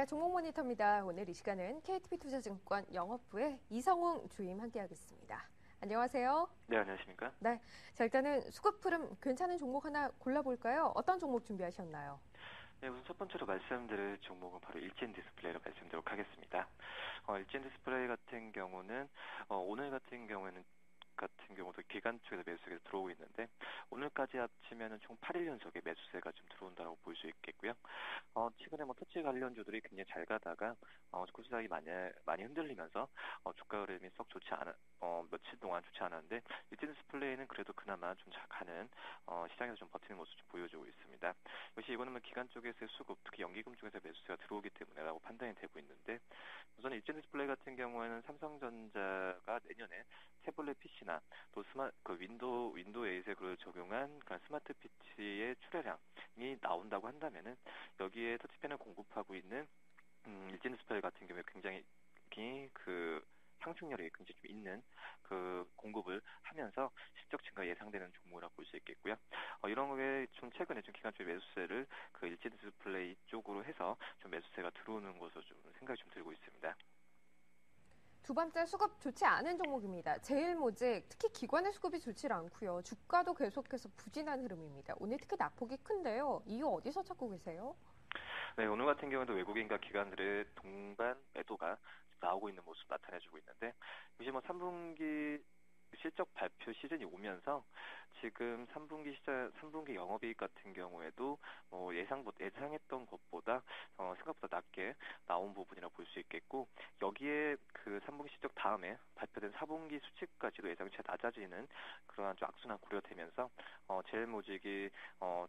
종목 모니터입니다. 오늘 이 시간은 KTB투자증권 영업부의 이성웅 주임 함께하겠습니다. 안녕하세요. 네, 안녕하십니까? 네, 자 일단은 수급 흐름 괜찮은 종목 하나 골라볼까요? 어떤 종목 준비하셨나요? 네, 우선 첫 번째로 말씀드릴 종목은 바로 일진 디스플레이로 말씀드리도록 하겠습니다. 일진 디스플레이 같은 경우는 오늘 같은 경우도 기관 쪽에서 매수세가 들어오고 있는데 오늘까지 합치면은 총 8일 연속의 매수세가 좀 들어온다고 볼 수 있겠고요. 최근에 터치 관련주들이 굉장히 잘 가다가 코스닥이 많이 흔들리면서 주가 흐름이 썩 좋지 않아 며칠 동안 좋지 않았는데 일진 디스플레이는 그래도 그나마 좀 잘 가는 시장에서 좀 버티는 모습 좀 보여주고 있습니다. 역시 이거는 기관 쪽에서의 수급, 특히 연기금 쪽에서 매수세가 들어오기 때문에라고 판단이 되고 있는데 우선 일진 디스플레이 같은 경우에는 삼성전자가 내년에 태블릿 PC나 또 윈도우 8에 그걸 적용한 그런 스마트 PC의 출하량이 나온다고 한다면은 여기에 터치펜을 공급하고 있는 일진 디스플레이 같은 경우에 굉장히 상승률이 굉장히 좀 있는 공급을 하면서 실적 증가 예상되는 종목이라고 볼 수 있겠고요. 이런 거에 좀 최근에 좀 기관 쪽 매수세를 일진 디스플레이 쪽으로 해서 좀 매수세가 들어오는 것으로 좀 생각이 좀 들고 있습니다. 두 번째 수급 좋지 않은 종목입니다. 제일모직 특히 기관의 수급이 좋지 않고요. 주가도 계속해서 부진한 흐름입니다. 오늘 특히 낙폭이 큰데요. 이유 어디서 찾고 계세요? 네, 오늘 같은 경우도 외국인과 기관들의 동반 매도가 나오고 있는 모습 나타내주고 있는데 역시 3분기 실적 발표 시즌이 오면서 지금 3분기 영업이익 같은 경우에도 예상했던 것보다 생각보다 낮게 나온 부분이라 볼 수 있겠고 여기에 3분기 실적 다음에 발표된 4분기 수치까지도 예상치 낮아지는 그러한 좀 악순환 고려되면서 제일모직이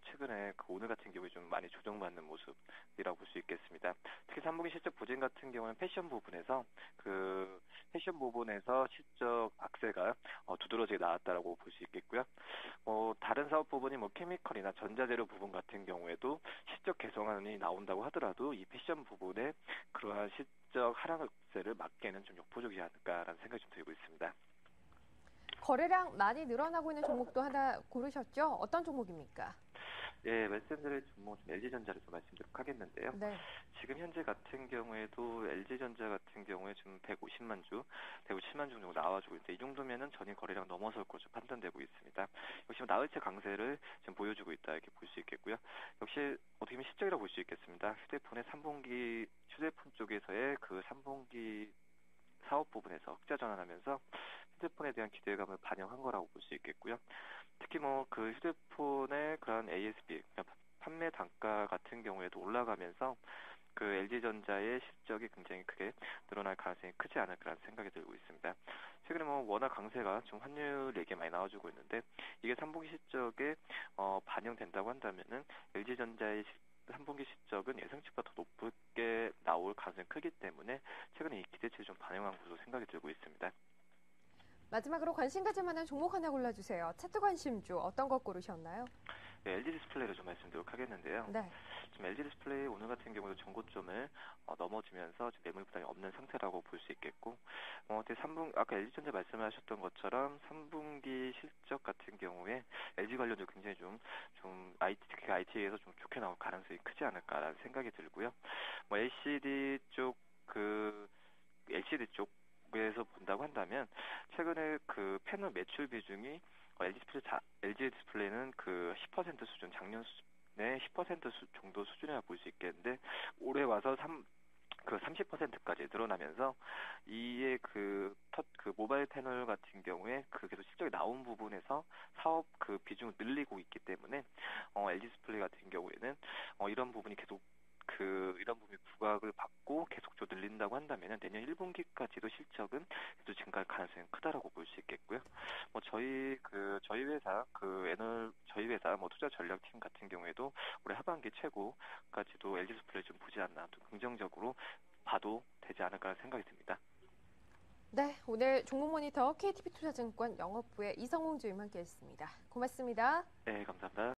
최근에 오늘 같은 경우에 좀 많이 조정받는 모습이라고 볼 수 있겠습니다. 특히 3분기 실적 부진 같은 경우는 패션 부분에서 실적 악세가 두드러지게 나왔다라고 볼 수 있겠고요. 다른 사업 부분이 케미컬이나 전자재료 부분 같은 경우에도 실적 개선안이 나온다고 하더라도 이 패션 부분에 그러한 실적 하락세를 막기에는 좀 역부족이지 않을까라는 생각이 좀 들고 있습니다. 거래량 많이 늘어나고 있는 종목도 하나 고르셨죠? 어떤 종목입니까? 네, 말씀드릴 종목 LG전자를 좀 말씀드리도록 하겠는데요. 네. 지금 현재 같은 경우에도 LG전자 같은 경우에 지금 150만 주 정도 나와주고 있는데 이 정도면은 전일 거래량 넘어설 것으로 판단되고 있습니다. 역시 나흘째 강세를 지금 보여주고 있다 이렇게 볼 수 있겠고요. 역시 어떻게 보면 실적이라고 볼 수 있겠습니다. 휴대폰 쪽에서의 3분기 사업 부분에서 흑자 전환하면서 휴대폰에 대한 기대감을 반영한 거라고 볼 수 있겠고요. 특히 휴대폰의 그런 ASP, 판매 단가 같은 경우에도 올라가면서 LG전자의 실적이 굉장히 크게 늘어날 가능성이 크지 않을까라는 생각이 들고 있습니다. 최근에 워낙 강세가 좀 환율 얘기 많이 나와주고 있는데 이게 3분기 실적에 반영된다고 한다면은 LG전자의 3분기 실적은 예상치보다 더 높게 나올 가능성이 크기 때문에 최근에 이 기대치를 좀 반영한 것으로 생각이 들고 있습니다. 마지막으로 관심 가질 만한 종목 하나 골라주세요. 차트 관심주 어떤 것 고르셨나요? 네, LG 디스플레이를 좀 말씀드리도록 하겠는데요. 네. 지금 LG 디스플레이 오늘 같은 경우도 전고점을 넘어지면서 지금 매물 부담이 없는 상태라고 볼 수 있겠고, 아까 LG전자 말씀하셨던 것처럼 3분기 실적 같은 경우에 LG 관련주 굉장히 특히 IT에서 좀 좋게 나올 가능성이 크지 않을까라는 생각이 들고요. LCD 쪽에서 본다고 한다면 최근에 패널 매출 비중이 LG 디스플레이는 10% 수준, 작년에 10% 정도 수준이라 볼 수 있겠는데 올해 와서 30%까지 늘어나면서 이에 모바일 패널 같은 경우에 계속 실적이 나온 부분에서 사업 비중을 늘리고 있기 때문에 LG 디스플레이 같은 경우에는 이런 부분이 계속 이런 부분이 부각을 받고 계속적으로 늘린다고 한다면 내년 1분기까지도 실적은 계속 증가할 가능성이 크다라고 볼 수 있겠고요. 저희 회사 투자 전략팀 같은 경우에도 올해 하반기 최고까지도 LG 디스플레이 좀 보지 않나 또 긍정적으로 봐도 되지 않을까 생각이 듭니다. 네, 오늘 종목 모니터 KTB투자증권 영업부의 이성웅 주임 함께했습니다. 고맙습니다. 네, 감사합니다.